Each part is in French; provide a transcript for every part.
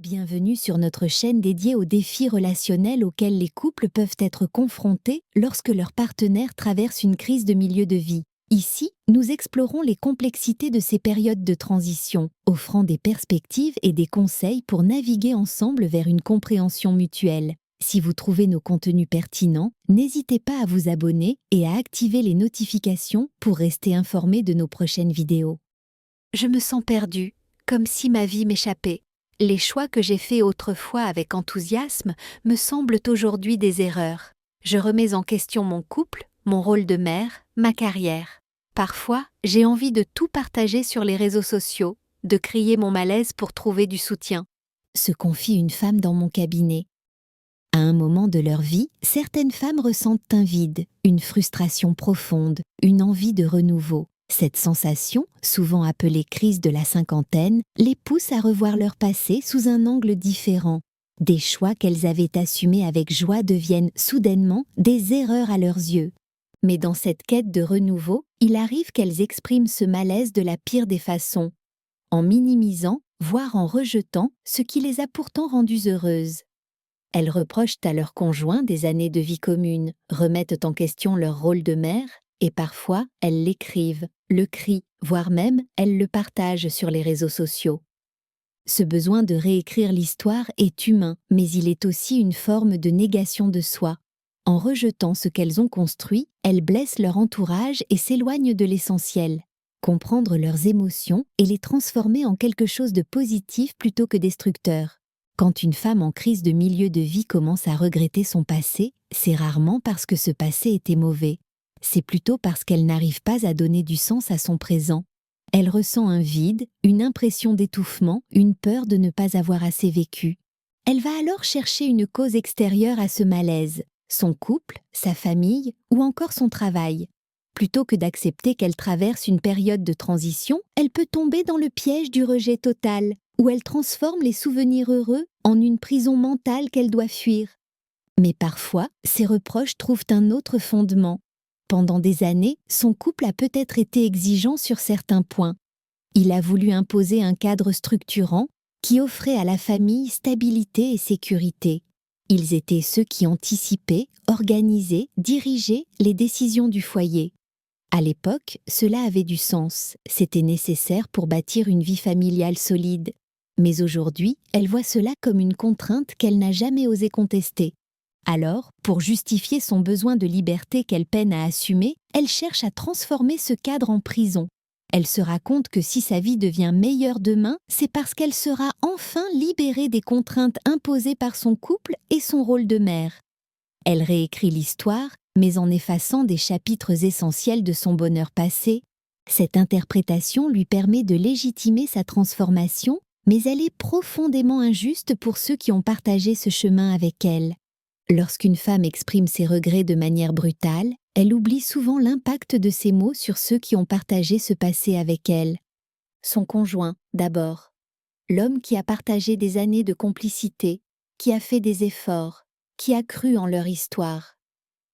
Bienvenue sur notre chaîne dédiée aux défis relationnels auxquels les couples peuvent être confrontés lorsque leur partenaire traverse une crise de milieu de vie. Ici, nous explorons les complexités de ces périodes de transition, offrant des perspectives et des conseils pour naviguer ensemble vers une compréhension mutuelle. Si vous trouvez nos contenus pertinents, n'hésitez pas à vous abonner et à activer les notifications pour rester informé de nos prochaines vidéos. Je me sens perdue, comme si ma vie m'échappait. Les choix que j'ai faits autrefois avec enthousiasme me semblent aujourd'hui des erreurs. Je remets en question mon couple, mon rôle de mère, ma carrière. Parfois, j'ai envie de tout partager sur les réseaux sociaux, de crier mon malaise pour trouver du soutien. Se confie une femme dans mon cabinet. À un moment de leur vie, certaines femmes ressentent un vide, une frustration profonde, une envie de renouveau. Cette sensation, souvent appelée crise de la cinquantaine, les pousse à revoir leur passé sous un angle différent. Des choix qu'elles avaient assumés avec joie deviennent soudainement des erreurs à leurs yeux. Mais dans cette quête de renouveau, il arrive qu'elles expriment ce malaise de la pire des façons, en minimisant, voire en rejetant ce qui les a pourtant rendues heureuses. Elles reprochent à leur conjoint des années de vie commune, remettent en question leur rôle de mère, et parfois elles l'écrivent, le crient, voire même elles le partagent sur les réseaux sociaux. Ce besoin de réécrire l'histoire est humain, mais il est aussi une forme de négation de soi. En rejetant ce qu'elles ont construit, elles blessent leur entourage et s'éloignent de l'essentiel. Comprendre leurs émotions et les transformer en quelque chose de positif plutôt que destructeur. Quand une femme en crise de milieu de vie commence à regretter son passé, c'est rarement parce que ce passé était mauvais. C'est plutôt parce qu'elle n'arrive pas à donner du sens à son présent. Elle ressent un vide, une impression d'étouffement, une peur de ne pas avoir assez vécu. Elle va alors chercher une cause extérieure à ce malaise, son couple, sa famille ou encore son travail. Plutôt que d'accepter qu'elle traverse une période de transition, elle peut tomber dans le piège du rejet total, où elle transforme les souvenirs heureux en une prison mentale qu'elle doit fuir. Mais parfois, ces reproches trouvent un autre fondement. Pendant des années, son couple a peut-être été exigeant sur certains points. Il a voulu imposer un cadre structurant qui offrait à la famille stabilité et sécurité. Ils étaient ceux qui anticipaient, organisaient, dirigeaient les décisions du foyer. À l'époque, cela avait du sens, c'était nécessaire pour bâtir une vie familiale solide. Mais aujourd'hui, elle voit cela comme une contrainte qu'elle n'a jamais osé contester. Alors, pour justifier son besoin de liberté qu'elle peine à assumer, elle cherche à transformer ce cadre en prison. Elle se raconte que si sa vie devient meilleure demain, c'est parce qu'elle sera enfin libérée des contraintes imposées par son couple et son rôle de mère. Elle réécrit l'histoire, mais en effaçant des chapitres essentiels de son bonheur passé. Cette interprétation lui permet de légitimer sa transformation, mais elle est profondément injuste pour ceux qui ont partagé ce chemin avec elle. Lorsqu'une femme exprime ses regrets de manière brutale, elle oublie souvent l'impact de ses mots sur ceux qui ont partagé ce passé avec elle. Son conjoint, d'abord. L'homme qui a partagé des années de complicité, qui a fait des efforts, qui a cru en leur histoire.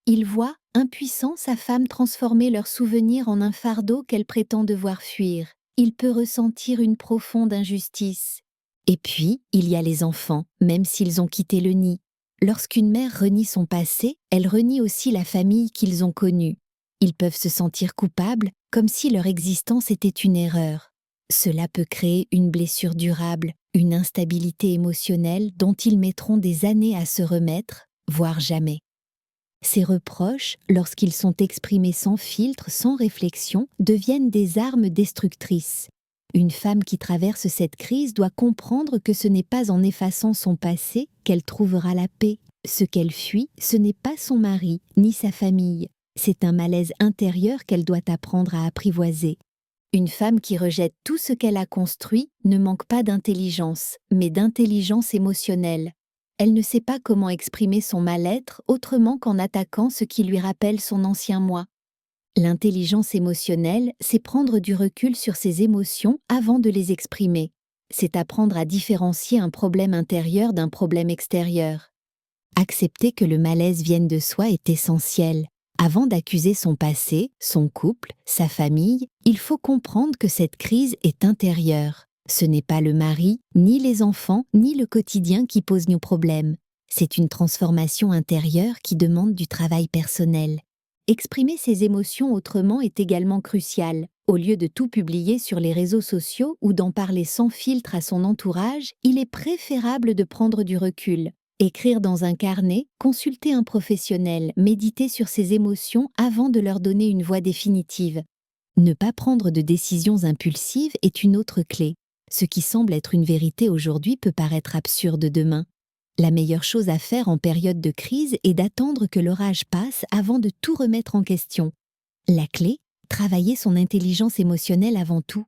Il voit, impuissant, sa femme transformer leurs souvenirs en un fardeau qu'elle prétend devoir fuir. Il peut ressentir une profonde injustice. Et puis, il y a les enfants, même s'ils ont quitté le nid. Lorsqu'une mère renie son passé, elle renie aussi la famille qu'ils ont connue. Ils peuvent se sentir coupables, comme si leur existence était une erreur. Cela peut créer une blessure durable, une instabilité émotionnelle dont ils mettront des années à se remettre, voire jamais. Ces reproches, lorsqu'ils sont exprimés sans filtre, sans réflexion, deviennent des armes destructrices. Une femme qui traverse cette crise doit comprendre que ce n'est pas en effaçant son passé qu'elle trouvera la paix. Ce qu'elle fuit, ce n'est pas son mari, ni sa famille. C'est un malaise intérieur qu'elle doit apprendre à apprivoiser. Une femme qui rejette tout ce qu'elle a construit ne manque pas d'intelligence, mais d'intelligence émotionnelle. Elle ne sait pas comment exprimer son mal-être autrement qu'en attaquant ce qui lui rappelle son ancien moi. L'intelligence émotionnelle, c'est prendre du recul sur ses émotions avant de les exprimer. C'est apprendre à différencier un problème intérieur d'un problème extérieur. Accepter que le malaise vienne de soi est essentiel. Avant d'accuser son passé, son couple, sa famille, il faut comprendre que cette crise est intérieure. Ce n'est pas le mari, ni les enfants, ni le quotidien qui posent nos problèmes. C'est une transformation intérieure qui demande du travail personnel. Exprimer ses émotions autrement est également crucial. Au lieu de tout publier sur les réseaux sociaux ou d'en parler sans filtre à son entourage, il est préférable de prendre du recul. Écrire dans un carnet, consulter un professionnel, méditer sur ses émotions avant de leur donner une voix définitive. Ne pas prendre de décisions impulsives est une autre clé. Ce qui semble être une vérité aujourd'hui peut paraître absurde demain. La meilleure chose à faire en période de crise est d'attendre que l'orage passe avant de tout remettre en question. La clé, travailler son intelligence émotionnelle avant tout.